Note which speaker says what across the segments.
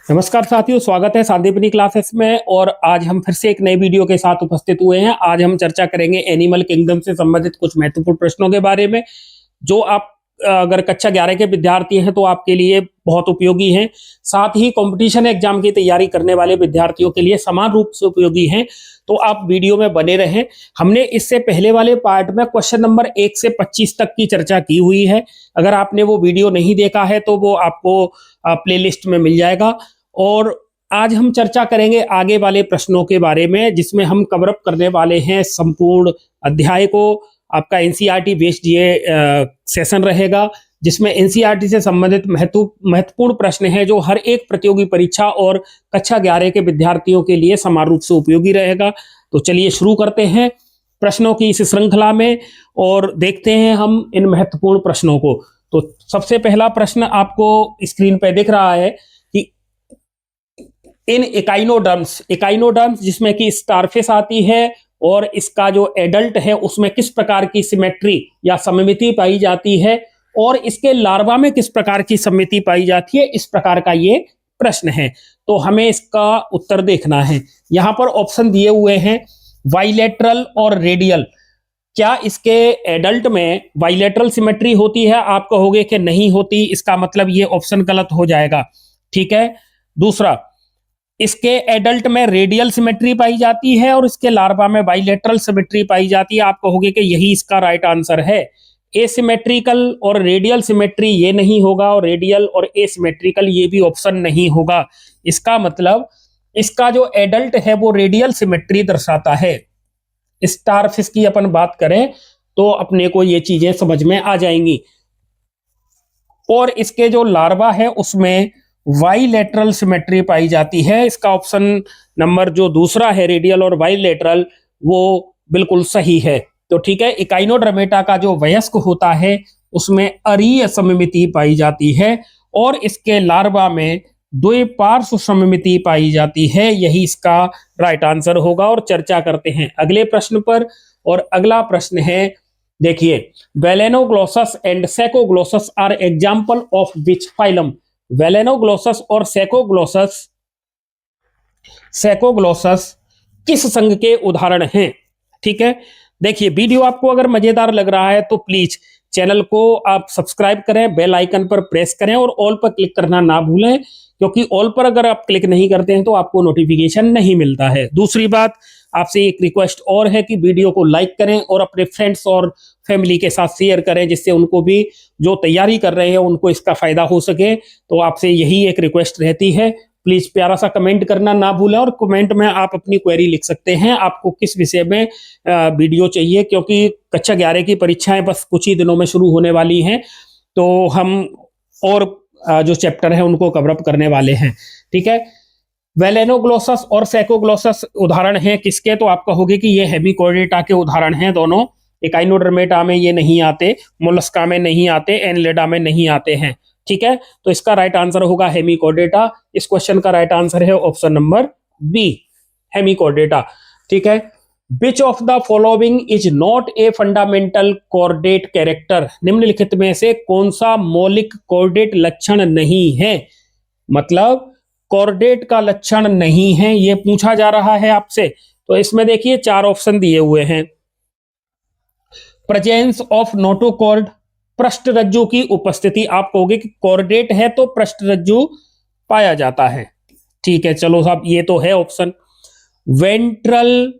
Speaker 1: नमस्कार साथियों, स्वागत है संदीपनी क्लासेस में। और आज हम फिर से एक नए वीडियो के साथ उपस्थित हुए हैं। आज हम चर्चा करेंगे एनिमल किंगडम से संबंधित कुछ महत्वपूर्ण प्रश्नों के बारे में, जो आप अगर कक्षा 11 के विद्यार्थी हैं तो आपके लिए बहुत उपयोगी हैं। साथ ही कंपटीशन एग्जाम की तैयारी करने वाले विद्यार्थियों के लिए समान रूप से उपयोगी हैं। तो आप वीडियो में बने रहें। हमने इससे पहले वाले पार्ट में क्वेश्चन नंबर 1 से 25 तक की चर्चा की हुई है। अगर आपने वो वीडियो नहीं देखा है तो वो आपको प्लेलिस्ट में मिल जाएगा। और आज हम चर्चा करेंगे आगे वाले प्रश्नों के बारे में, जिसमें हम कवर अप करने वाले हैं संपूर्ण अध्याय को। आपका एनसीईआरटी बेस्ड ये सेशन रहेगा, जिसमें एनसीईआरटी से संबंधित महत्वपूर्ण प्रश्न हैं, जो हर एक प्रतियोगी परीक्षा और कक्षा 11 के विद्यार्थियों के लिए समान रूप से उपयोगी रहेगा। तो चलिए शुरू करते हैं प्रश्नों की इस श्रृंखला में और देखते हैं हम इन महत्वपूर्ण प्रश्नों को। तो सबसे पहला प्रश्न आपको स्क्रीन पर दिख रहा है कि इन इकाइनोडर्म्स जिसमें कि स्टारफिश आती है और इसका जो एडल्ट है उसमें किस प्रकार की सिमेट्री या सममिति पाई जाती है, और इसके लार्वा में किस प्रकार की सममिति पाई जाती है, इस प्रकार का ये प्रश्न है। तो हमें इसका उत्तर देखना है। यहां पर ऑप्शन दिए हुए हैं बाइलेटरल और रेडियल। क्या इसके एडल्ट में बाइलेटरल सिमेट्री होती है? आप कहोगे कि नहीं होती, इसका मतलब ये ऑप्शन गलत हो जाएगा। ठीक है। दूसरा, इसके एडल्ट में रेडियल सिमेट्री पाई जाती है और इसके लार्वा में बाइलेटरल सिमेट्री पाई जाती है। आप कहोगे कि यही इसका राइट आंसर है। एसिमेट्रिकल और रेडियल सिमेट्री ये नहीं होगा, और रेडियल और एसिमेट्रिकल ये भी ऑप्शन नहीं होगा। इसका मतलब इसका जो एडल्ट है वो रेडियल सिमेट्री दर्शाता है। स्टारफिश की अपन बात करें तो अपने को ये चीजें समझ में आ जाएंगी। और इसके जो लार्वा है उसमें बाइलेटरल सिमेट्री पाई जाती है। इसका ऑप्शन नंबर जो दूसरा है, रेडियल और बाइलेटरल, वो बिल्कुल सही है। तो ठीक है। इकाइनोडर्मेटा का जो वयस्क होता है उसमें अरीय सममिति पाई जाती है और इसके लार्वा में द्विपार्श्व सममिति पाई जाती है। यही इसका राइट आंसर होगा। और चर्चा करते हैं अगले प्रश्न पर। और अगला प्रश्न है, देखिए, Balanoglossus and Saccoglossus are example of which phylum? Balanoglossus और सेकोग्लोसस किस संघ के उदाहरण हैं? ठीक है। देखिए, वीडियो आपको अगर मजेदार लग रहा है तो प्लीज चैनल को आप सब्सक्राइब करें, बेल आइकन पर प्रेस करें और ऑल पर क्लिक करना ना भूलें, क्योंकि ऑल पर अगर आप क्लिक नहीं करते हैं तो आपको नोटिफिकेशन नहीं मिलता है। दूसरी बात, आपसे एक रिक्वेस्ट और है कि वीडियो को लाइक करें और अपने फ्रेंड्स और फैमिली के साथ शेयर करें, जिससे उनको भी जो तैयारी कर रहे हैं उनको इसका फायदा हो सके। तो आपसे यही एक रिक्वेस्ट रहती है। प्लीज प्यारा सा कमेंट करना ना भूलें, और कमेंट में आप अपनी क्वेरी लिख सकते हैं, आपको किस विषय में वीडियो चाहिए, क्योंकि कक्षा 11 की परीक्षाएं बस कुछ ही दिनों में शुरू होने वाली हैं। तो हम और जो चैप्टर है उनको कवर अप करने वाले हैं। ठीक है। वेलेनोग्लोसस और सेकोग्लोसस उदाहरण हैं किसके? तो आप कहोगे कि ये हेमिकोर्डेटा के उदाहरण हैं दोनों। इकाइनोडर्मेटा में ये नहीं आते, मोलस्का में नहीं आते, एनलेडा में नहीं आते हैं। ठीक है। तो इसका राइट आंसर होगा हेमिकोर्डेटा। इस क्वेश्चन का राइट आंसर है ऑप्शन नंबर बी, हेमिकोर्डेटा। ठीक है। Which of the following is not a fundamental chordate character? निम्नलिखित में से कौन सा मौलिक कॉर्डेट लक्षण नहीं है? मतलब कॉर्डेट का लक्षण नहीं है, यह पूछा जा रहा है आपसे। तो इसमें देखिए 4 ऑप्शन दिए हुए हैं। प्रेजेंस ऑफ नोटोकॉर्ड, पृष्ठ रज्जु की उपस्थिति। आप कहोगे कि कॉर्डेट है तो पृष्ठ रज्जु पाया जाता है। ठीक है, चलो साहब, ये तो है option. Ventral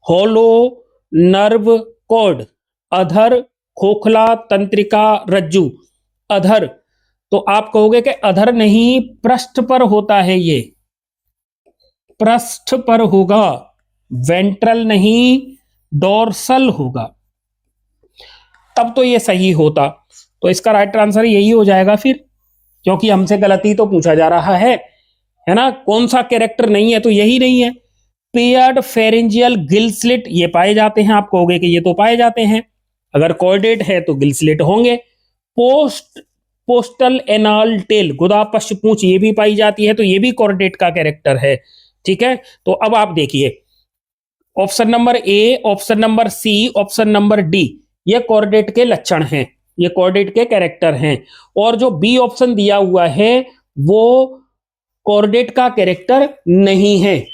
Speaker 1: hollow nerve cord, अधर खोखला तंत्रिका रज्जु। अधर, तो आप कहोगे कि अधर नहीं, पृष्ठ पर होता है, ये पृष्ठ पर होगा, वेंट्रल नहीं, डोर्सल होगा, तब तो ये सही होता। तो इसका राइट आंसर यही हो जाएगा फिर, क्योंकि हमसे गलती तो पूछा जा रहा है ना। कौन सा कैरेक्टर नहीं है? तो यही नहीं है। पेयर्ड फेरेंजियल गिल स्लिट ये पाए जाते हैं। आप कहोगे कि ये तो पाए जाते हैं, अगर कॉर्डेट है तो गिल स्लिट होंगे। पोस्टल एनाल टेल, गुदा पश्च पूंछ, ये भी पाई जाती है, तो ये भी कॉर्डेट का कैरेक्टर है। ठीक है। तो अब आप देखिए, option number A, option number C, option number D, ये कॉर्डेट के लक्षण हैं, ये कॉर्डेट के कैरेक्टर हैं। और जो बी ऑप्शन दिया हुआ है वो कॉर्डेट का कैरेक्टर नहीं है,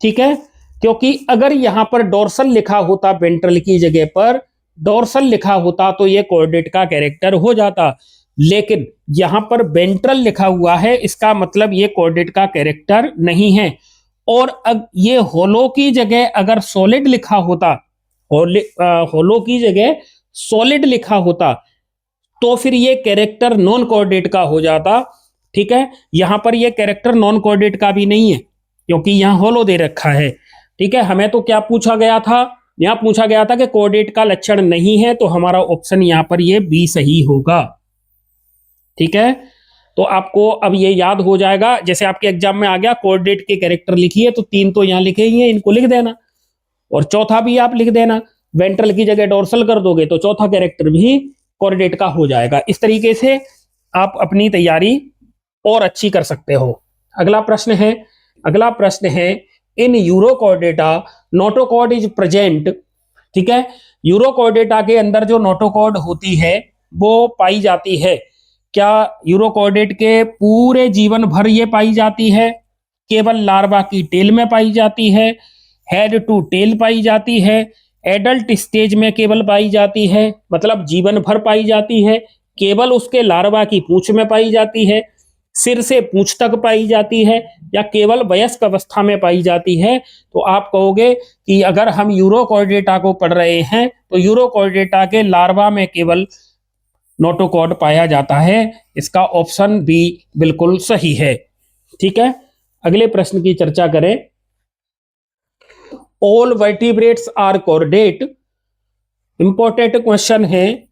Speaker 1: ठीक है, क्योंकि अगर यहां पर डोर्सल लिखा होता वेंट्रल की जगह पर डोर्सल लिखा होता तो ये कॉर्डेट का कैरेक्टर हो जाता, लेकिन यहां पर वेंट्रल लिखा हुआ है, इसका मतलब ये कॉर्डेट का कैरेक्टर नहीं है। और अब ये होलो की जगह अगर सॉलिड लिखा होता, होलो की जगह सॉलिड लिखा होता तो फिर ये कैरेक्टर नॉन कॉर्डेट का हो जाता, ठीक है। यहां पर ये कैरेक्टर नॉन कॉर्डेट का भी नहीं है क्योंकि यहां होलो दे रखा है, ठीक है। हमें तो क्या पूछा गया था, यहां पूछा गया था कि कॉर्डेट का लक्षण नहीं है, तो हमारा ऑप्शन यहां पर ये बी सही होगा, ठीक है। तो आपको अब ये याद हो जाएगा, जैसे आपके एग्जाम में आ गया कॉर्डेट के कैरेक्टर लिखिए, तो 3 तो यहां लिखे ही हैं, इनको लिख देना, और चौथा भी आप लिख देना। वेंट्रल की जगह डोर्सल कर दोगे तो चौथा कैरेक्टर भी कॉर्डेट का हो जाएगा। इस तरीके से आप अपनी तैयारी और अच्छी कर सकते हो। अगला प्रश्न है इन यूरोकॉर्डेटा नोटोकॉर्ड इज प्रेजेंट, ठीक है। यूरोकॉर्डेटा के अंदर जो नोटोकॉर्ड होती है वो पाई जाती है, क्या यूरोकॉर्डेट के पूरे जीवन भर ये पाई जाती है, केवल लार्वा की टेल में पाई जाती है, हेड टू टेल पाई जाती है, एडल्ट स्टेज में केवल पाई जाती है, मतलब जीवन भर पाई जाती है, केवल उसके लार्वा की पूंछ में पाई जाती है, सिर से पूंछ तक पाई जाती है, या केवल वयस्क अवस्था में पाई जाती है। तो आप कहोगे कि अगर हम यूरोकॉर्डेटा को पढ़ रहे हैं तो यूरोकॉर्डेटा के लार्वा में केवल नोटोकॉर्ड पाया जाता है, इसका ऑप्शन बी बिल्कुल सही है, ठीक है। अगले प्रश्न की चर्चा करें। All vertebrates are chordate, important question है।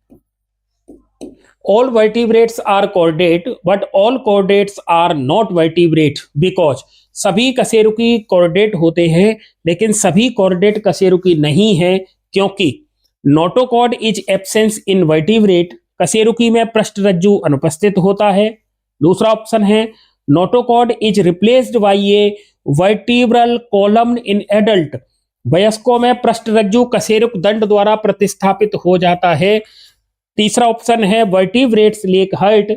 Speaker 1: All vertebrates are chordate but all chordates are not vertebrate because, सभी कशेरुकी कॉर्डेट होते हैं लेकिन सभी कॉर्डेट कशेरुकी नहीं है, क्योंकि notochord is absence in vertebrate, कशेरुकी में पृष्ठरज्जु अनुपस्थित होता है। दूसरा ऑप्शन है notochord is replaced by A vertebral column in adult, वयस्कों में पृष्ठरज्जु कशेरुक दंड द्वारा प्रतिस्थापित हो जाता है। तीसरा ऑप्शन है वर्टिब्रेट्स लेक हर्ट,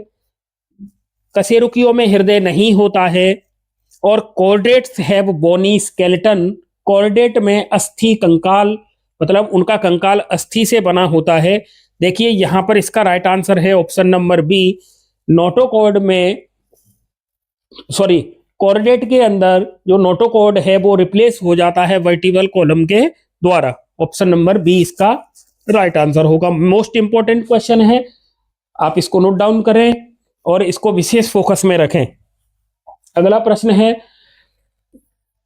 Speaker 1: कशेरुकियों में हृदय नहीं होता है। और chordates have bony skeleton, chordate में अस्थि कंकाल, मतलब उनका कंकाल अस्थि से बना होता है। देखिए यहां पर इसका राइट आंसर है ऑप्शन नंबर बी, नोटोकॉर्ड में सॉरी कॉर्डेट के अंदर जो नोटोकॉर्ड है वो रिप्लेस हो जाता है वर्टिब्रल कॉलम के द्वारा। ऑप्शन नंबर बी इसका राइट आंसर होगा। मोस्ट इंपॉर्टेंट क्वेश्चन है, आप इसको नोट डाउन करें और इसको विशेष फोकस में रखें। अगला प्रश्न है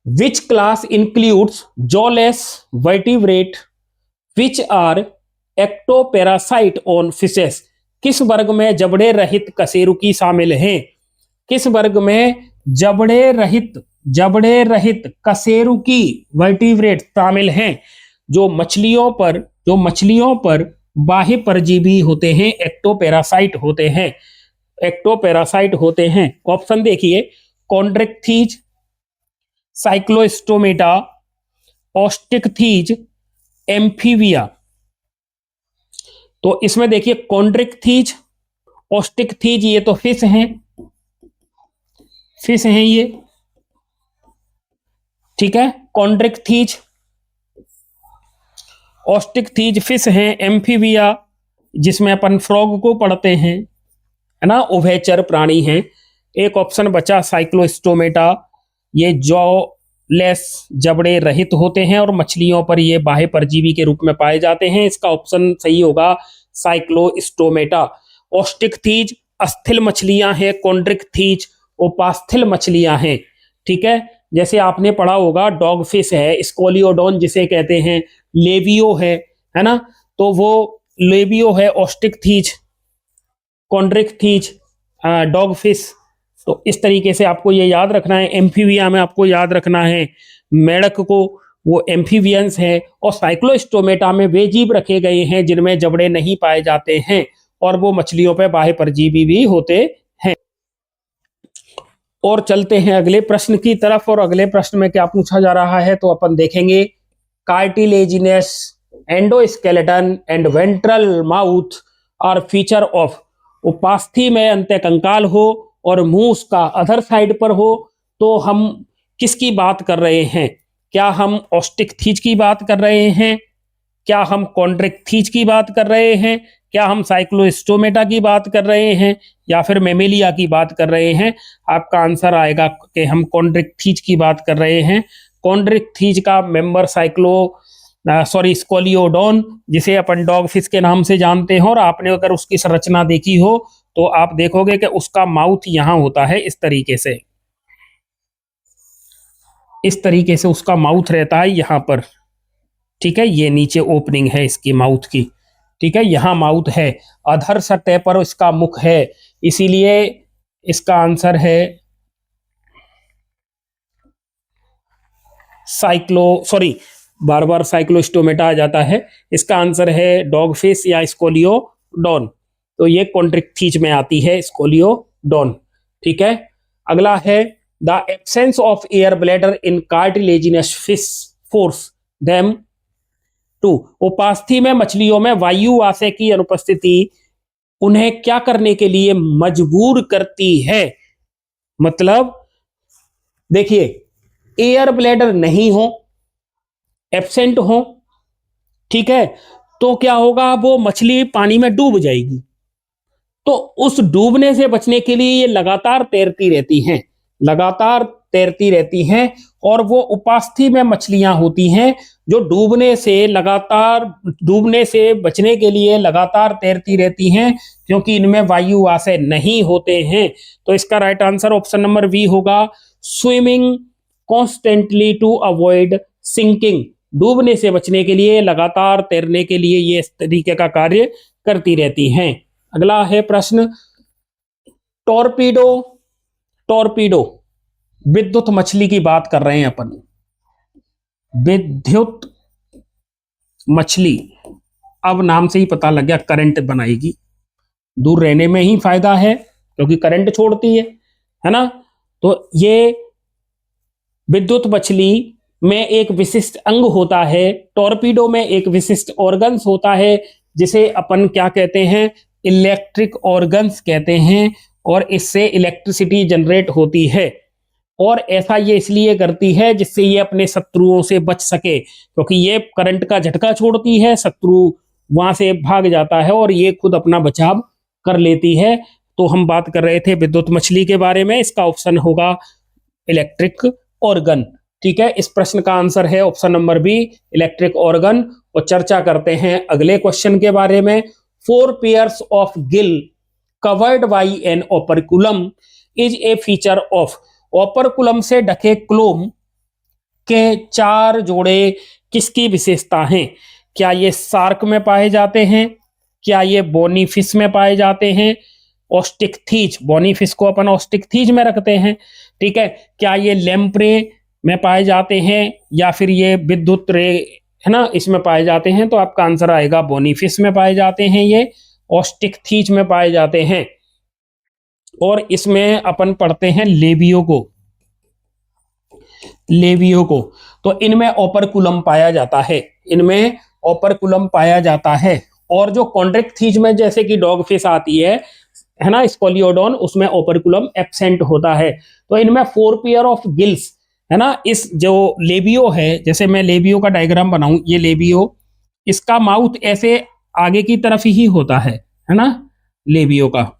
Speaker 1: which class includes jawless vertebrate which are ectoparasite on fishes, किस वर्ग में जबड़े रहित कशेरुकी शामिल हैं, किस वर्ग में जबड़े रहित कशेरुकी वर्टिब्रेट शामिल हैं, जो मछलियों पर बाह्य परजीवी होते हैं, एक्टोपैरासाइट होते हैं। ऑप्शन देखिए कॉन्ड्रिक्थीज, साइक्लोस्टोमेटा, ऑस्टिकथीज, एम्फीबिया। तो इसमें देखिए कॉन्ड्रिक्थीज, ऑस्टिकथीज ये तो फिश हैं ये, ठीक है। कॉन्ड्रिक्थीज, ऑस्टिकथीज फिश हैं, एम्फीबिया जिसमें अपन फ्रॉग को पढ़ते हैं, है ना, उभयचर प्राणी हैं। एक ऑप्शन बचा साइक्लोस्टोमेटा, ये जॉलेस जबड़े रहित होते हैं और मछलियों पर ये बाह्य परजीवी के रूप में पाए जाते हैं, इसका ऑप्शन सही होगा साइक्लोस्टोमेटा। ऑस्टिकथीज अस्थिल मछलियां हैं, कॉन्ड्रिक्थीज उपास्थल मछलियां हैं, ठीक है। जैसे आपने पढ़ा होगा डॉग फिश है, स्कोलियोडोन जिसे कहते हैं, लेवियो है ना, तो वो लेवियो है, ऑस्टिकथीज, कॉन्ड्रिक्थीज, डॉग फिश। तो इस तरीके से आपको ये याद रखना है। एम्फीबिया में आपको याद रखना है मेढक को, वो एम्फीबियंस है, और साइक्लोस्टोमेटा में वे जीव रखे गए हैं जिनमें जबड़े नहीं पाए जाते हैं और वो मछलियों पर बाह्य परजीवी भी होते हैं। और चलते हैं अगले प्रश्न की तरफ, और अगले प्रश्न में क्या पूछा जा रहा है तो अपन देखेंगे cartilaginous endoskeleton and ventral mouth are feature of, उपास्थि में अंत्य कंकाल हो और मुंह उसका अदर साइड पर हो, तो हम किसकी बात कर रहे हैं? क्या हम ऑस्टिकथीज की बात कर रहे हैं? क्या हम कॉन्ड्रिक्थीज की बात कर रहे हैं? क्या हम साइक्लोस्टोमेटा की बात कर रहे हैं या फिर मेमेलिया की बात कर रहे हैं? आपका आंसर आएगा कि हम कॉन्ड्रिक्थीज की बात कर रहे हैं। कॉन्ड्रिक्थीज का मेंबर स्कोलियोडोन, जिसे अपन डॉग फिश के नाम से जानते हैं, और आपने अगर उसकी संरचना देखी हो तो आप देखोगे कि उसका माउथ यहां होता है इस तरीके से, इस तरीके से उसका माउथ रहता है यहां पर। ठीक है, ये नीचे ओपनिंग है इसकी माउथ की। ठीक है, यहां माउथ है, अधर सतह पर इसका मुख है, इसीलिए इसका आंसर है बार बार साइक्लोस्टोमेटा आ जाता है। इसका आंसर है डॉगफिश या स्कोलियोडोन। तो ये कॉन्ट्रिक्थीज में आती है स्कोलियोडोन। ठीक है, अगला है the absence of air bladder in cartilaginous fish force them to. उपास्थि में मछलियों में वायु आशय की अनुपस्थिति उन्हें क्या करने के लिए मजबूर करती है? मतलब देखिए, एयर ब्लैडर नहीं हो, एब्सेंट हो, ठीक है, तो क्या होगा, वो मछली पानी में डूब जाएगी। तो उस डूबने से बचने के लिए ये लगातार तैरती रहती हैं, लगातार तैरती रहती हैं, और वो उपास्थि में मछलियां होती हैं जो डूबने से बचने के लिए लगातार तैरती रहती हैं, क्योंकि इनमें वायु आशय नहीं होते हैं। तो इसका right answer option number B होगा, swimming constantly to avoid sinking. डूबने से बचने के लिए, लगातार तैरने के लिए ये इस तरीके का कार्य करती रहती हैं। अगला है प्रश्न, टॉर्पीडो, टॉर्पीडो विद्युत मछली की बात कर रहे हैं अपन। विद्युत मछली, अब नाम से ही पता लग गया करंट बनाएगी, दूर रहने में ही फायदा है क्योंकि करंट छोड़ती है ना। तो ये विद्युत मछली में एक विशिष्ट अंग होता है, टॉर्पीडो में एक विशिष्ट ऑर्गन्स होता है, जिसे अपन क्या कहते हैं, इलेक्ट्रिक ऑर्गन्स कहते हैं, और इससे इलेक्ट्रिसिटी जनरेट होती है। और ऐसा ये इसलिए करती है जिससे ये अपने शत्रुओं से बच सके, क्योंकि ये करंट का झटका छोड़ती है, शत्रु वहां से भाग जाता है और ये खुद अपना बचाव कर लेती है। तो हम बात कर रहे थे विद्युत मछली के बारे में, इसका ऑप्शन होगा इलेक्ट्रिक ऑर्गन। ठीक है, इस प्रश्न का आंसर है option number B, electric organ. और चर्चा करते हैं अगले क्वेश्चन के बारे में। 4 pairs of gill covered by an operculum is a feature of. Operculum से ढके क्लोम के 4 जोड़े किसकी विशेषता हैं? क्या ये शार्क में पाए जाते हैं? क्या ये बोनीफिश में पाए जाते हैं? ऑस्टिकथीज, बोनीफिश को अपन ऑस्टिकथीज में रखते हैं। ठीक है, क्या ये लैम्प्रे में पाए जाते हैं या फिर ये विद्युत रे है ना इसमें पाए जाते हैं? तो आपका आंसर आएगा बोनीफिश में पाए जाते हैं, ये ऑस्टिकथीज में पाए जाते हैं। और इसमें अपन पढ़ते हैं लेबियो को, लेबियो को। तो इनमें ओपरकुलम पाया जाता है, इनमें ओपरकुलम पाया जाता है। और जो कॉन्ड्रिक्थीज में जैसे कि डॉगफिश आती है ना, स्कोलियोडोन, उसमें ओपरकुलम एब्सेंट होता है। तो इनमें 4 पेयर ऑफ गिल्स है ना। इस जो लेबियो है, जैसे मैं लेबियो का डायग्राम बनाऊं, ये लेबियो, इसका माउथ ऐसे आगे की तरफ ही होता है ना, लेबियो का।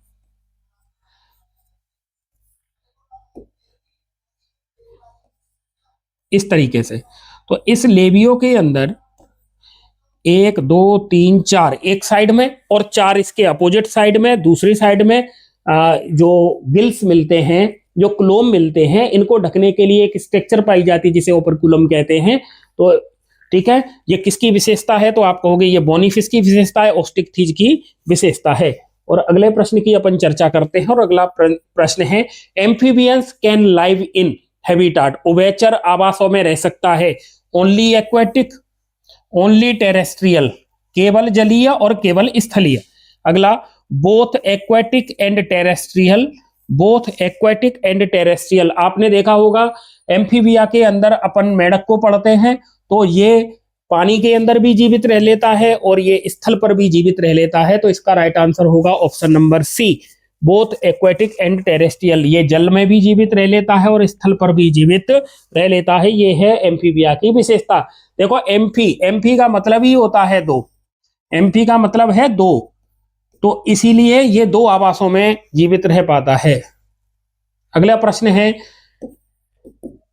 Speaker 1: इस तरीके से। तो इस लेबियो के अंदर 1 2 3 4 एक साइड में और 4 इसके अपोजिट साइड में, दूसरी साइड में जो गिल्स मिलते हैं, जो क्लोम मिलते हैं, इनको ढकने के लिए एक स्ट्रक्चर पाई जाती है जिसे ओपरकुलम कहते हैं। तो ठीक है, ये किसकी विशेषता है? तो आप कहोगे ये बोनीफिश की विशेषता है, ऑस्टिकथीज की विशेषता है। और अगले प्रश्न की अपन चर्चा करते हैं। और अगला प्रश्न है, amphibians can live in habitat. उभयचर आवासों में रह सकता है। ओनली एक्वेटिक, ओनली टेरेस्ट्रियल, केवल जलीय और केवल स्थलीय। अगला, both aquatic and terrestrial, both aquatic and terrestrial. आपने देखा होगा एम्फीबिया के अंदर अपन मेढक को पढ़ते हैं, तो ये पानी के अंदर भी जीवित रह लेता है और ये स्थल पर भी जीवित रह लेता है। तो इसका राइट आंसर होगा option number C, both aquatic and terrestrial, ये जल में भी जीवित रह लेता है और स्थल पर भी जीवित रह लेता है। ये है एम्फीबिया की विशेषता। देखो एम्फी का मतलब ही होता है दो, एम्फी का मतलब है दो, तो इसीलिए ये दो आवासों में जीवित रह पाता है। अगला प्रश्न है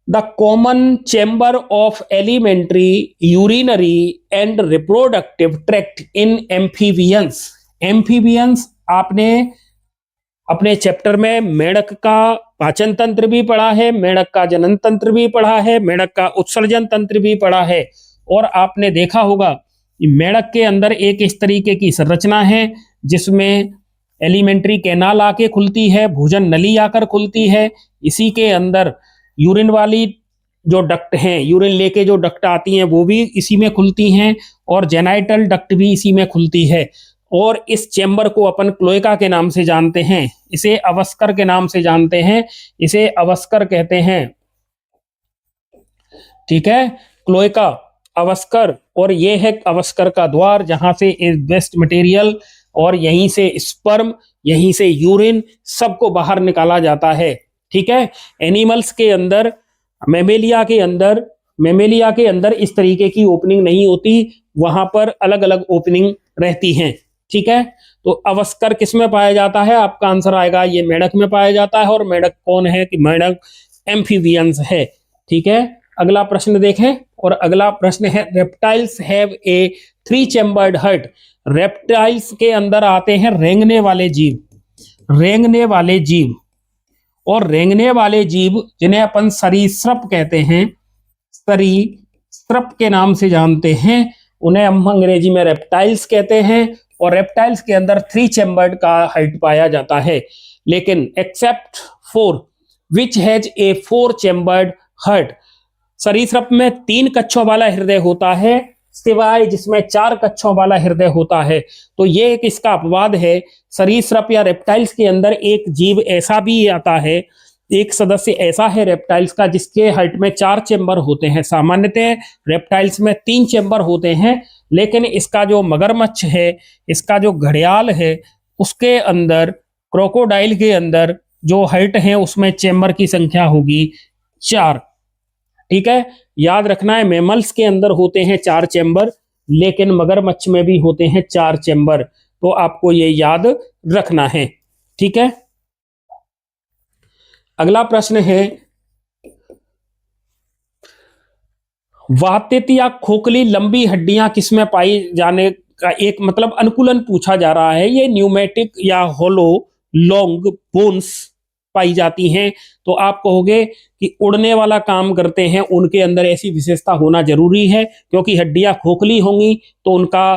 Speaker 1: the common chamber of alimentary, urinary and reproductive tract in amphibians. Amphibians आपने अपने चैप्टर में मेंढक का पाचन तंत्र भी पढ़ा है, मेंढक का जनन तंत्र भी पढ़ा है, मेंढक का उत्सर्जन तंत्र भी पढ़ा है, और आपने देखा होगा कि मेंढक के अंदर एक इस तरीके की संरचना है जिसमें एलिमेंट्री कैनाल आके खुलती है, भोजन नली आकर खुलती है, इसी के अंदर यूरिन वाली जो डक्ट हैं, यूरिन लेके जो डक्ट आती हैं वो भी इसी में खुलती हैं, और जेनाइटल डक्ट भी इसी में खुलती है। और इस चेंबर को अपन क्लोएका के नाम से जानते हैं, इसे अवस्कर के नाम से जानते हैं, इसे अवस्कर कहते हैं। ठीक है, क्लोएका, अवस्कर, और ये है अवस्कर का द्वार जहां से वेस्ट मटेरियल और यहीं से स्पर्म, यहीं से यूरिन सबको बाहर निकाला जाता है। ठीक है, एनिमल्स के अंदर, मेमेलिया के अंदर इस तरीके की ओपनिंग नहीं होती, वहां पर अलग अलग ओपनिंग रहती हैं। ठीक है, तो अवस्कर किस में पाया जाता है? आपका आंसर आएगा ये मेंढक में पाया जाता है, और मेंढक कौन है कि मेंढक एम्फीबियंस है। ठीक है, अगला प्रश्न देखें, और अगला प्रश्न है reptiles have a 3 chambered heart. Reptiles के अंदर आते हैं रेंगने वाले जीव, रेंगने वाले जीव, और रेंगने वाले जीव जिन्हें अपन सरीसृप कहते हैं, सरीसृप के नाम से जानते हैं, उन्हें हम अंग्रेजी में रेप्टाइल्स कहते हैं। और रेप्टाइल्स के अंदर 3 चैम्बर्ड का हार्ट पाया जाता है, लेकिन except 4 which has a 4 chambered heart. सरीसृप में 3 कक्षों वाला हृदय होता है, सिवाय जिसमें 4 कक्षों वाला हृदय होता है। तो ये एक इसका अपवाद है। सरीसृप या रेप्टाइल्स के अंदर एक जीव ऐसा भी आता है, एक सदस्य ऐसा है रेप्टाइल्स का जिसके हार्ट में 4 चेंबर होते हैं। सामान्यतः रेप्टाइल्स में 3 चेंबर होते हैं, लेकिन इसका जो मगरमच्छ है, इसका जो घड़ियाल है, उसके अंदर, क्रोकोडाइल के अंदर जो हार्ट है उसमें चेंबर की संख्या होगी 4। ठीक है, याद रखना है, मैमल्स के अंदर होते हैं 4 चेंबर, लेकिन मगरमच्छ में भी होते हैं 4 चेंबर, तो आपको ये याद रखना है। ठीक है, अगला प्रश्न है वातित या खोखली लंबी हड्डियां किसमें पाई जाने का एक मतलब अनुकूलन पूछा जा रहा है। ये न्यूमेटिक या होलो लॉन्ग बोन्स पाई जाती हैं। तो आप कहोगे कि उड़ने वाला काम करते हैं, उनके अंदर ऐसी विशेषता होना जरूरी है, क्योंकि हड्डियां खोखली होंगी तो उनका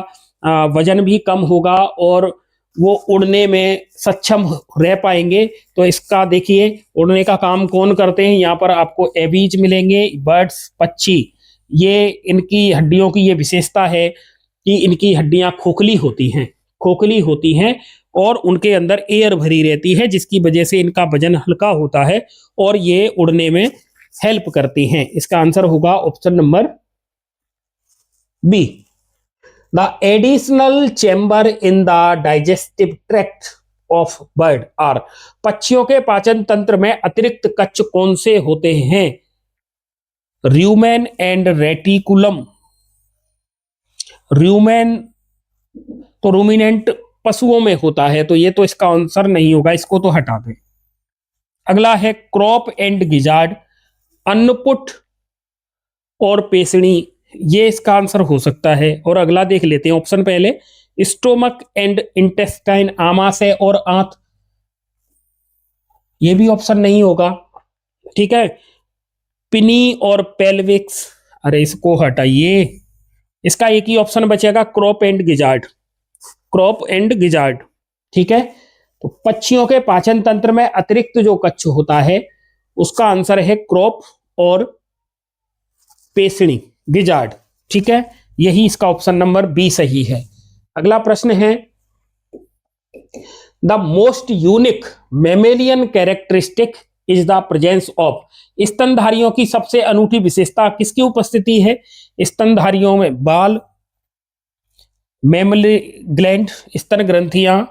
Speaker 1: वजन भी कम होगा और वो उड़ने में सक्षम रह पाएंगे। तो इसका देखिए उड़ने का काम कौन करते हैं, यहाँ पर आपको एबीज मिलेंगे, बर्ड्स, पक्षी। ये इनकी हड्डियों की ये विशेषता है कि इनकी हड्डियां खोखली होती हैं, खोखली होती हैं, और उनके अंदर एयर भरी रहती है, जिसकी वजह से इनका वजन हल्का होता है और ये उड़ने में हेल्प करती हैं। इसका आंसर होगा option number B. The additional chamber in the digestive tract of bird are. पक्षियों के पाचन तंत्र में अतिरिक्त कक्ष कौन से होते हैं? Rumen and reticulum. र्यूमेन तो रूमिनेंट पशुओं में होता है, तो ये तो इसका आंसर नहीं होगा, इसको तो हटा दें। अगला है क्रॉप एंड गिजार्ड, अन्नपुट और पेसणी, ये इसका आंसर हो सकता है। और अगला देख लेते हैं ऑप्शन पहले, स्टोमक एंड इंटेस्टाइन, आमाशय और आंत, ये भी ऑप्शन नहीं होगा। ठीक है, पिनी और पेल्विक्स, अरे इसको हटाइए, इसका एक ही ऑप्शन बचेगा, crop and gizzard, crop and gizzard. ठीक है, तो पक्षियों के पाचन तंत्र में अतिरिक्त जो कक्ष होता है उसका आंसर है क्रॉप और पेसणी, गिजार्ड। ठीक है, यही इसका ऑप्शन नंबर बी सही है। अगला प्रश्न है the most unique mammalian characteristic is the presence of. स्तनधारियों की सबसे अनूठी विशेषता किसकी उपस्थिति है? स्तनधारियों में बाल, मेमली ग्लैंड, स्तन ग्रंथियां,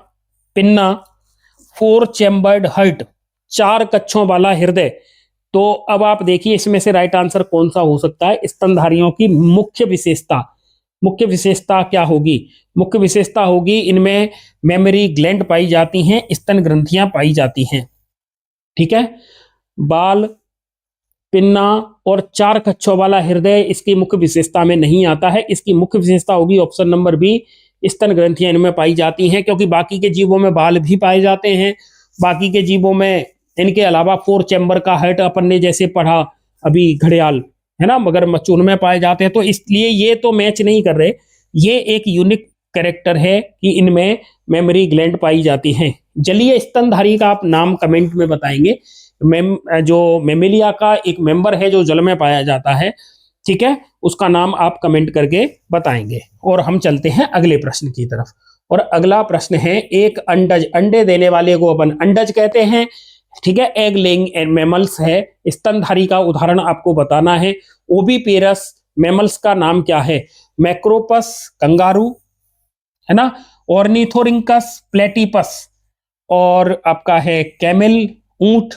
Speaker 1: पिन्ना, 4 चैम्बर्ड हार्ट, 4 कक्षों वाला हृदय। तो अब आप देखिए इसमें से राइट आंसर कौन सा हो सकता है। स्तनधारियों की मुख्य विशेषता, मुख्य विशेषता क्या होगी? मुख्य विशेषता होगी इनमें मेमोरी ग्लैंड पाई जाती हैं, स्तन ग्रंथियां पाई जाती हैं। ठीक है, बाल, पिन्ना और 4 कक्षों वाला हृदय इसकी मुख्य विशेषता में नहीं आता है। इसकी मुख्य विशेषता होगी ऑप्शन नंबर बी, स्तन ग्रंथियां इनमें पाई जाती हैं, क्योंकि बाकी के जीवों में बाल भी पाए जाते हैं। बाकी के जीवों में इनके अलावा 4 चैम्बर का हार्ट अपन ने जैसे पढ़ा अभी, घड़ियाल है ना, मगरमच्छ उनमें पाए जाते हैं। तो इसलिए ये तो मैच नहीं कर रहे। ये एक यूनिक कैरेक्टर है कि इनमें मेमोरी ग्लैंड पाई जाती हैं। जलीय स्तनधारी का आप नाम कमेंट में बताएंगे। जो मेमेलिया का एक मेंबर है जो जल में पाया जाता है, ठीक है, उसका नाम आप कमेंट करके बताएंगे। और हम चलते हैं अगले प्रश्न की तरफ। और अगला प्रश्न है, एक अंडज, अंडे देने वाले को अपन अंडज कहते हैं। ठीक है, एग लेइंग मैमल्स है। स्तनधारी का उदाहरण आपको बताना है। ओविपेरस मैमल्स का नाम क्या है? मैक्रोपस कंगारू, है ना, ऑर्निथोरिंकस प्लेटिपस, और आपका है कैमल ऊंट,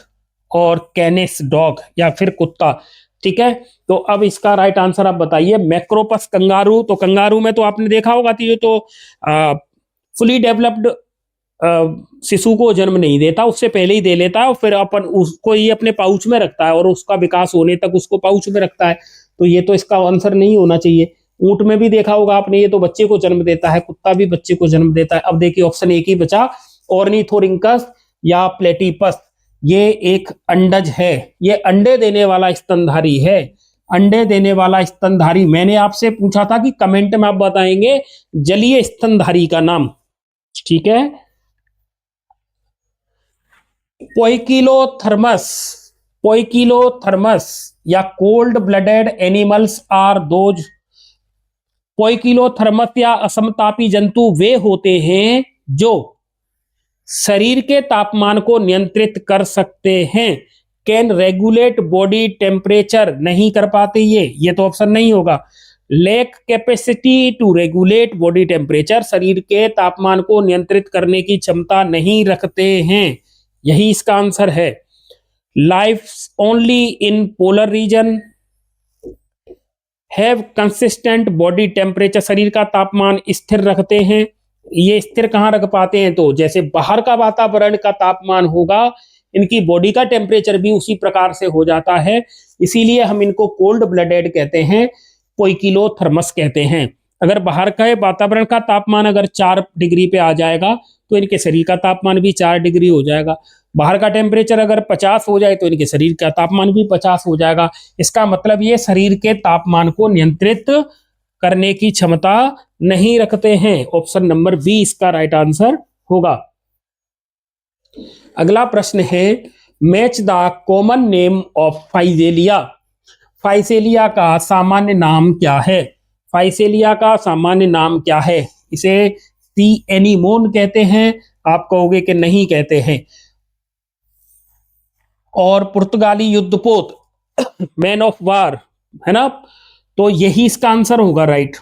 Speaker 1: और कैनिस डॉग या फिर कुत्ता। ठीक है, तो अब इसका राइट आंसर आप बताइए। मैक्रोपस कंगारू, तो कंगारू में तो आपने देखा होगा कि ये तो फुली डेवलप्ड शिशु को जन्म नहीं देता, उससे पहले ही दे लेता है और फिर अपन उसको ही अपने पाउच में रखता है और उसका विकास होने तक उसको पाउच में रखता है। तो ये तो इसका आंसर नहीं होना चाहिए। ऊंट में भी देखा होगा आपने, ये तो बच्चे को जन्म देता है, कुत्ता भी बच्चे को जन्म देता है। अब देखिए ऑप्शन एक ही बचा, ऑर्निथोरिंकस या प्लेटिपस। ये एक अंडज है, ये अंडे देने वाला स्तनधारी है, अंडे देने वाला स्तनधारी। मैंने आपसे पूछा था कि कमेंट में आप बताएंगे जलीय स्तनधारी का नाम। ठीक है, पोइकिलोथर्मस, पोइकिलोथर्मस या cold blooded animals are those. Poikilotherms या असमतापी जंतु वे होते हैं जो शरीर के तापमान को नियंत्रित कर सकते हैं। कैन रेगुलेट बॉडी टेम्परेचर, नहीं कर पाते ये तो ऑप्शन नहीं होगा। Lack capacity to regulate body temperature, शरीर के तापमान को नियंत्रित करने की क्षमता नहीं रखते हैं, यही इसका आंसर है। Life only in polar region, have consistent body temperature, शरीर का तापमान स्थिर रखते हैं। ये स्थिर कहाँ रख पाते हैं? तो जैसे बाहर का वातावरण का तापमान होगा, इनकी बॉडी का टेम्परेचर भी उसी प्रकार से हो जाता है, इसीलिए हम इनको कोल्ड ब्लडेड कहते हैं, पोइकिलोथर्मस कहते हैं। अगर बाहर का वातावरण का तापमान अगर 4 डिग्री पे आ जाएगा तो इनके शरीर का तापमान भी 4 डिग्री हो जाएगा। बाहर का टेम्परेचर अगर 50 हो जाए तो इनके शरीर का तापमान भी 50 हो जाएगा। इसका मतलब ये शरीर के तापमान को नियंत्रित करने की क्षमता नहीं रखते हैं। ऑप्शन नंबर बी इसका राइट आंसर होगा। अगला प्रश्न है, match the common name of फाइजेलिया। Physalia का सामान्य नाम क्या है? फाइसेलिया का सामान्य नाम क्या है? इसे सी एनीमोन कहते हैं, आप कहोगे कि नहीं कहते हैं। और पुर्तगाली युद्धपोत, मैन ऑफ वार, है ना, तो यही इसका आंसर होगा राइट।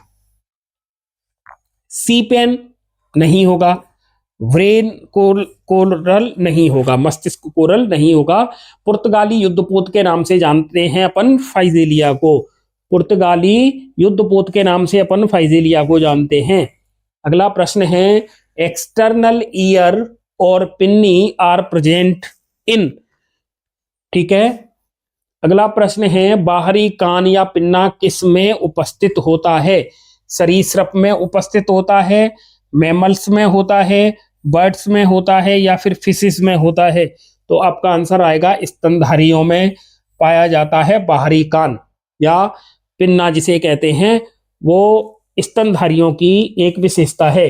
Speaker 1: सी पेन नहीं होगा, ब्रेन कोरल नहीं होगा, मस्तिष्क कोरल नहीं होगा। पुर्तगाली युद्धपोत के नाम से जानते हैं अपन फाइजेलिया को, पुर्तगाली युद्धपोत के नाम से अपन फाइजेलिया को जानते हैं। अगला प्रश्न है, एक्सटर्नल ईयर और पिन्नी आर प्रेजेंट इन। ठीक है, अगला प्रश्न है, बाहरी कान या पिन्ना किस में उपस्थित होता है? सरीसृप में उपस्थित होता है, मैमल्स में होता है, बर्ड्स में होता है या फिर फिशिस में होता है? तो आपका आंसर आएगा स्तनधारियों में पाया जाता है बाहरी कान या पिन्ना जिसे कहते हैं, वो स्तनधारियों की एक विशेषता है।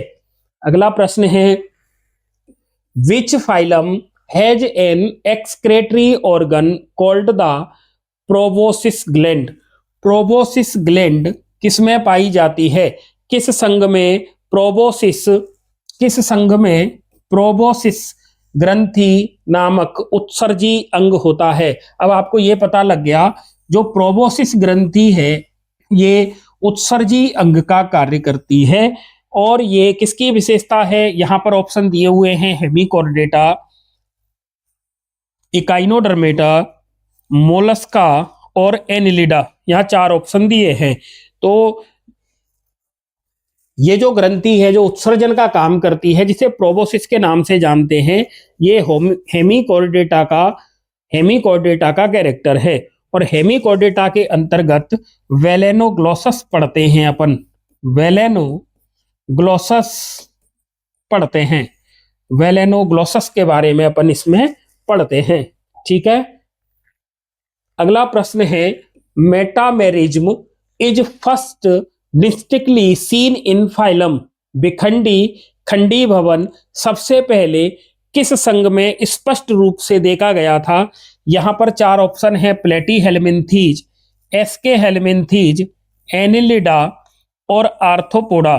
Speaker 1: अगला प्रश्न है, which phylum has an excretory organ called the proboscis gland. Proboscis gland किस में पाई जाती है? किस संघ में प्रोबोसिस, किस संघ में प्रोबोसिस ग्रंथि नामक उत्सर्जी अंग होता है? अब आपको यह पता लग गया, जो प्रोबोसिस ग्रंथि है ये उत्सर्जी अंग का कार्य करती है। और ये किसकी विशेषता है? यहां पर ऑप्शन दिए हुए हैं, हेमिकोर्डेटा, इकाइनोडर्मेटा, मोलस्का और एनिलिडा। यहाँ 4 ऑप्शन दिए हैं। तो ये जो ग्रंथि है जो उत्सर्जन का काम करती है, जिसे प्रोबोसिस के नाम से जानते हैं, ये हेमिकॉर्डेटा का कैरेक्टर है। और हेमिकॉर्डेटा के अंतर्गत वेलेनोग्लोसस पढ़ते हैं अपन, वेलेनोग्लोसस पढ़ते हैं, वेलेनोग्लोसस के बारे में अपन इसमें पढ़ते हैं। ठीक है। अगला प्रश्न है, metamerism is first distinctly seen in phylum विखंडी खंडी भवन सबसे पहले किस संघ में स्पष्ट रूप से देखा गया था? यहां पर 4 ऑप्शन है, प्लेटीहेल्मिन्थीज, एस्के हेल्मिन्थीज, एनिलिडा और आर्थ्रोपोडा।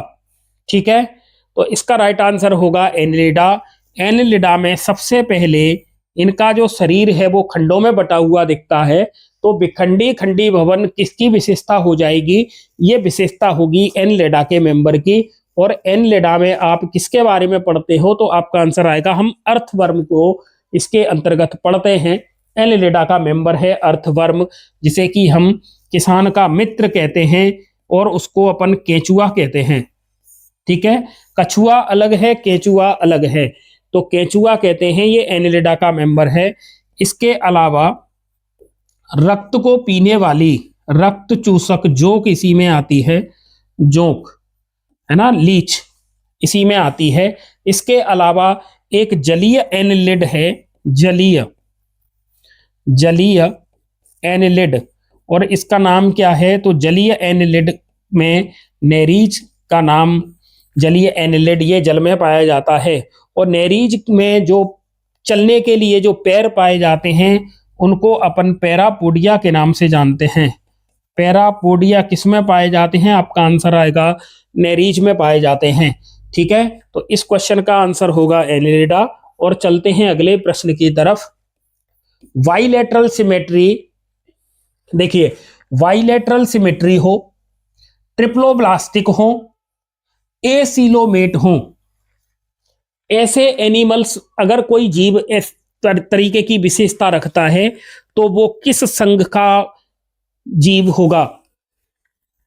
Speaker 1: ठीक है। तो इसका राइट आंसर होगा एनिलिडा। एनिलिडा में सबसे पहले इनका जो शरीर है वो खंडों में बटा हुआ दिखता है। तो विखंडी खंडी भवन किसकी विशेषता हो जाएगी? ये विशेषता होगी एनिलिडा के मेंबर की। और एनिलिडा में आप किसके बारे में पढ़ते हो? तो आपका आंसर आएगा, हम अर्थवर्म को इसके अंतर्गत पढ़ते हैं। एनिलिडा का मेंबर है अर्थवर्म, जिसे कि हम किसान का मित्र कहते हैं और उसको अपन केंचुआ कहते हैं। ठीक है। कछुआ अलग है, केंचुआ अलग है। तो केंचुआ कहते हैं, ये एनिलिडा का मेंबर है। इसके अलावा रक्त को पीने वाली रक्त चूसक जोंक इसी में आती है, जोंक है ना, लीच इसी में आती है। इसके अलावा एक जलीय एनिलिड है, जलीय एनिलिड, और इसका नाम क्या है? तो जलीय एनिलिड में नेरीज का नाम, जलीय एनिलिड ये जल में पाया जाता है। और नेरीज में जो चलने के लिए जो पैर पाए जाते हैं उनको अपन पैरापोडिया के नाम से जानते हैं। पैरापोडिया किस में पाए जाते हैं? आपका आंसर आएगा नेरीज में पाए जाते हैं। ठीक है। तो इस क्वेश्चन का आंसर होगा एनिलिडा। और चलते हैं अगले प्रश्न की तरफ। बाइलेटरल सिमेट्री, देखिए बाइलेटरल सिमेट्री हो, ट्रिप्लोब्लास्टिक हो, एसिलोमेट हो, ऐसे एनिमल्स अगर कोई जीव इस तरीके की विशेषता रखता है तो वो किस संघ का जीव होगा?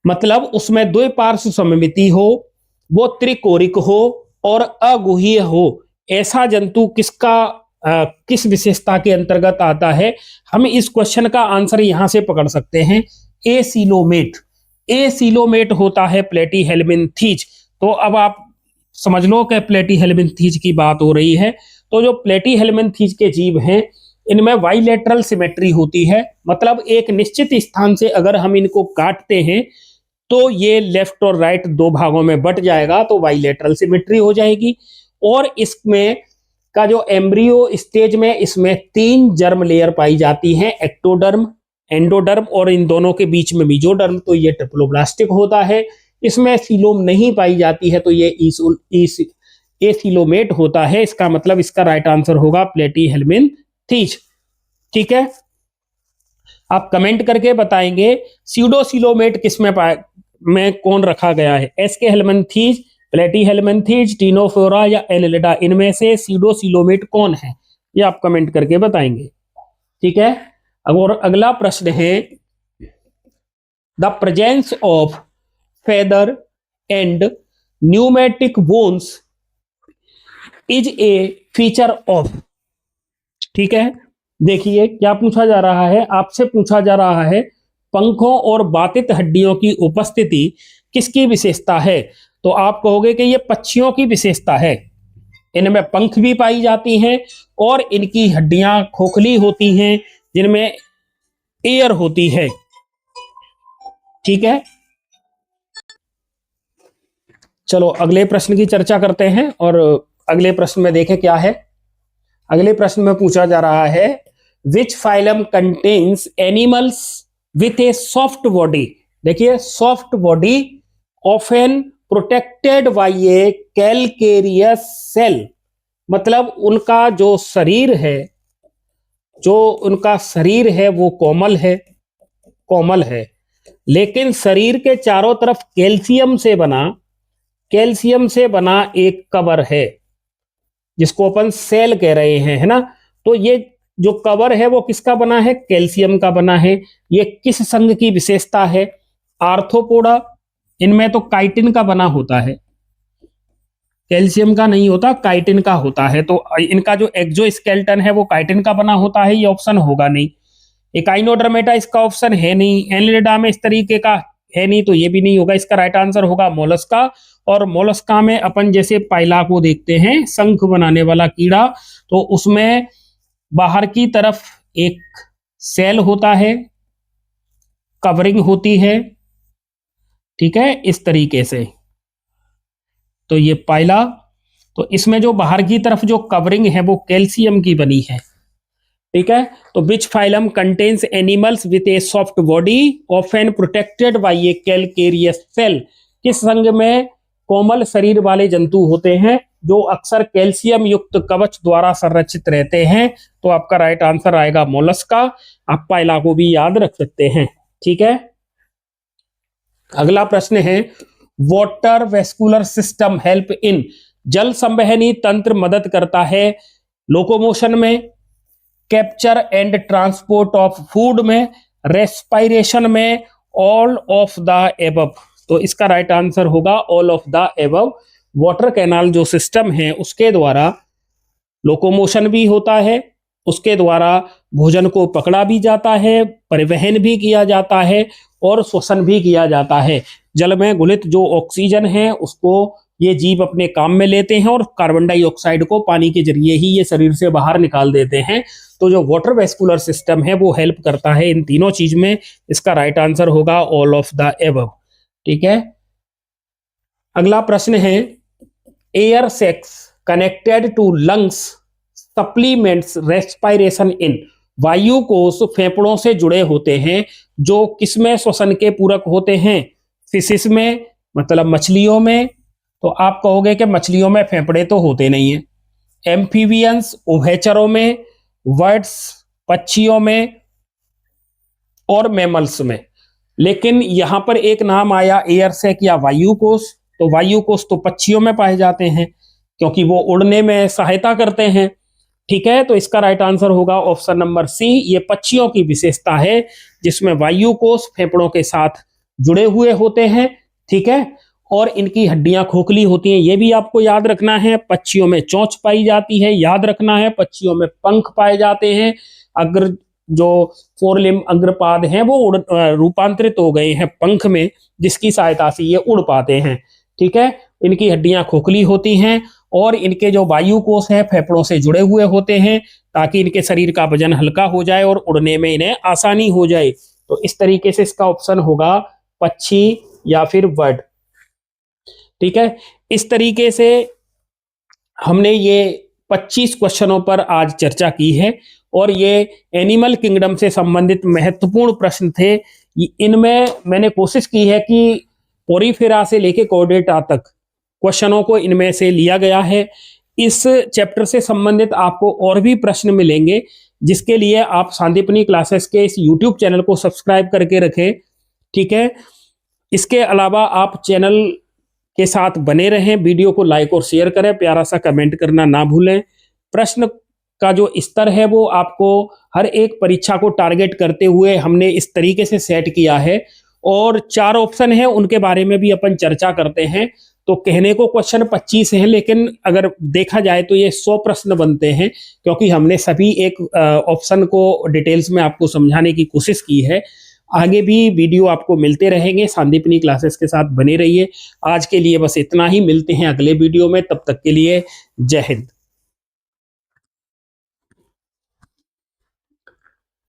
Speaker 1: मतलब उसमें द्विपार्श्व सममिति हो, वो त्रिकोरिक हो और अगुह्य हो, ऐसा जंतु किस विशेषता के अंतर्गत आता है? हम इस क्वेश्चन का आंसर यहां से पकड़ सकते हैं, एसिलोमेट। एसिलोमेट होता है प्लेटीहेल्मिन्थीज। तो अब आप समझ लो कि प्लेटीहेल्मिन्थीज की बात हो रही है। तो जो प्लेटीहेल्मिन्थीज के जीव हैं इनमें बाइलेटरल सिमेट्री होती है, मतलब एक निश्चित स्थान से अगर हम इनको काटते हैं तो ये लेफ्ट और राइट 2 भागों में बट जाएगा, तो बाइलेटरल सिमेट्री हो जाएगी। और इसमें का जो एम्ब्रियो स्टेज में इसमें 3 जर्म लेयर पाई जाती हैं, एक्टोडर्म, एंडोडर्म और इन दोनों के बीच में मीजोडर्म। तो ये ट्रिप्लोब्लास्टिक होता है। इसमें सीलोम नहीं पाई जाती है तो ये एसिलोमेट होता है। इसका मतलब इसका राइट आंसर होगा प्लेटीहेल्मिन्थीज। ठीक है। आप कमेंट करके बताएंगे सीडोसिलोमेट किसमें में कौन रखा गया है? एस्के हेल्मिन्थीज, प्लेटीहेल्मिन्थीज, टिनोफोरा या एनिलिडा, इनमें से सीडोसिलोमेट कौन है? ये आप कमेंट करके बताएंगे। ठीक है। और अगला प्रश्न है, the presence of feather and pneumatic bones is a feature of. ठीक है। देखिए क्या पूछा जा रहा है, आपसे पूछा जा रहा है पंखों और बातित हड्डियों की उपस्थिति किसकी विशेषता है? तो आप कहोगे कि ये पक्षियों की विशेषता है। इनमें पंख भी पाई जाती हैं और इनकी हड्डियां खोखली होती हैं जिनमें एयर होती है। ठीक है। चलो अगले प्रश्न की चर्चा करते हैं और अगले प्रश्न में देखें क्या है। अगले प्रश्न में पूछा जा रहा है, which phylum contains animals with a soft body. देखिए soft body often protected by a calcareous shell, मतलब उनका जो शरीर है वो कोमल है, लेकिन शरीर के चारों तरफ कैल्शियम से बना एक कवर है जिसको अपन सेल कह रहे हैं, है ना। तो ये जो कवर है वो किसका बना है, कैल्शियम का बना है। ये किस संघ की विशेषता है, आर्थ्रोपोडा। इनमें तो काइटिन का बना होता है, कैल्शियम का नहीं होता, काइटिन का होता है। तो इनका जो एक्सोस्केलेटन है वो काइटिन का बना होता है, ये ऑप्शन होगा नहीं। एकाइनोडर्मेटा इसका ऑप्शन है नहीं। एनलिडा में इस तरीके का है नहीं, तो ये भी नहीं होगा। इसका राइट आंसर होगा मोलस्का। और मोलस्का में अपन जैसे पाइला को देखते हैं, शंख बनाने वाला कीड़ा, तो उसमें बाहर की तरफ एक सेल होता है, कवरिंग होती है, ठीक है, इस तरीके से। तो ये पाइला, तो इसमें जो बाहर की तरफ जो कवरिंग है वो कैल्शियम की बनी है, ठीक है। तो which phylum contains animals with a soft body often protected by a calcareous shell. किस संघ में कोमल शरीर वाले जंतु होते हैं जो अक्सर कैल्शियम युक्त कवच द्वारा संरक्षित रहते हैं। तो आपका राइट आंसर आएगा मोलस्का। आप पाइला को भी याद रख सकते हैं, ठीक है। अगला प्रश्न है, water vascular system help in. जल संवहनी तंत्र मदद करता है लोकोमोशन में, capture and transport of food में, रेस्पिरेशन में, ऑल ऑफ द एबव। तो इसका राइट आंसर होगा all of the above. Water canal जो सिस्टम है उसके द्वारा लोकोमोशन भी होता है, उसके द्वारा भोजन को पकड़ा भी जाता है, परिवहन भी किया जाता है और श्वसन भी किया जाता है। जल में घुलित जो ऑक्सीजन है उसको ये जीव अपने काम में लेते हैं और कार्बन डाइऑक्साइड को पानी के जरिए ही ये शरीर से बाहर निकाल देते हैं। तो जो वाटर वेस्कुलर सिस्टम है वो हेल्प करता है इन तीनों चीज में। इसका राइट आंसर होगा ऑल ऑफ द एबव, ठीक है। अगला प्रश्न है, air sacs connected to lungs supplements respiration in. वायु कोष फेफड़ों से जुड़े होते हैं जो किसमें श्वसन के पूरक होते हैं, फिशिस में, मतलब मछलियों में। तो आप कहोगे कि मछलियों में फेफड़े तो होते नहीं है। एम्फीबियंस उभयचरों में, बर्ड्स पक्षियों में और मैमल्स में। लेकिन यहां पर एक नाम आया एयर सैक या वायु कोष। तो वायु कोष तो पक्षियों में पाए जाते हैं क्योंकि वो उड़ने में सहायता करते हैं, ठीक है। तो इसका राइट आंसर होगा ऑप्शन नंबर सी। ये पक्षियों की विशेषता है जिसमें वायु कोष फेफड़ों के साथ जुड़े हुए होते हैं, ठीक है। और इनकी हड्डियां खोखली होती हैं, ये भी आपको याद रखना है। पक्षियों में चोंच पाई जाती है, याद रखना है। पक्षियों में पंख पाए जाते हैं। अग्र जो फोरलिम अग्रपाद हैं वो रूपांतरित हो गए हैं पंख में, जिसकी सहायता से ये उड़ पाते हैं, ठीक है। इनकी हड्डियां खोखली होती हैं और इनके जो वायु कोष हैं फेफड़ों से जुड़े हुए होते हैं ताकि इनके शरीर का वजन हल्का हो जाए और उड़ने में इन्हें आसानी हो जाए। तो इस तरीके से इसका ऑप्शन होगा पक्षी या फिर बर्ड, ठीक है। इस तरीके से हमने ये 25 क्वेश्चनों पर आज चर्चा की है और ये एनिमल किंगडम से संबंधित महत्वपूर्ण प्रश्न थे। इनमें मैंने कोशिश की है कि पोरीफेरा से लेके कॉर्डेटा तक क्वेश्चनों को इनमें से लिया गया है। इस चैप्टर से संबंधित आपको और भी प्रश्न मिलेंगे, जिसके लिए आप सांदीपनी क्लासेस के इस यूट्यूब चैनल को सब्सक्राइब करके रखें, ठीक है। इसके अलावा आप चैनल के साथ बने रहें, वीडियो को लाइक और शेयर करें, प्यारा सा कमेंट करना ना भूलें। प्रश्न का जो स्तर है वो आपको हर एक परीक्षा को टारगेट करते हुए हमने इस तरीके से सेट किया है और 4 ऑप्शन है उनके बारे में भी अपन चर्चा करते हैं। तो कहने को क्वेश्चन 25 हैं, लेकिन अगर देखा जाए तो ये 100 प्रश्न बनते हैं क्योंकि हमने सभी एक ऑप्शन को डिटेल्स में आपको समझाने की कोशिश की है। आगे भी वीडियो आपको मिलते रहेंगे, सांदीपनी क्लासेस के साथ बने रहिए। आज के लिए बस इतना ही, मिलते हैं अगले वीडियो में, तब तक के लिए जय हिंद।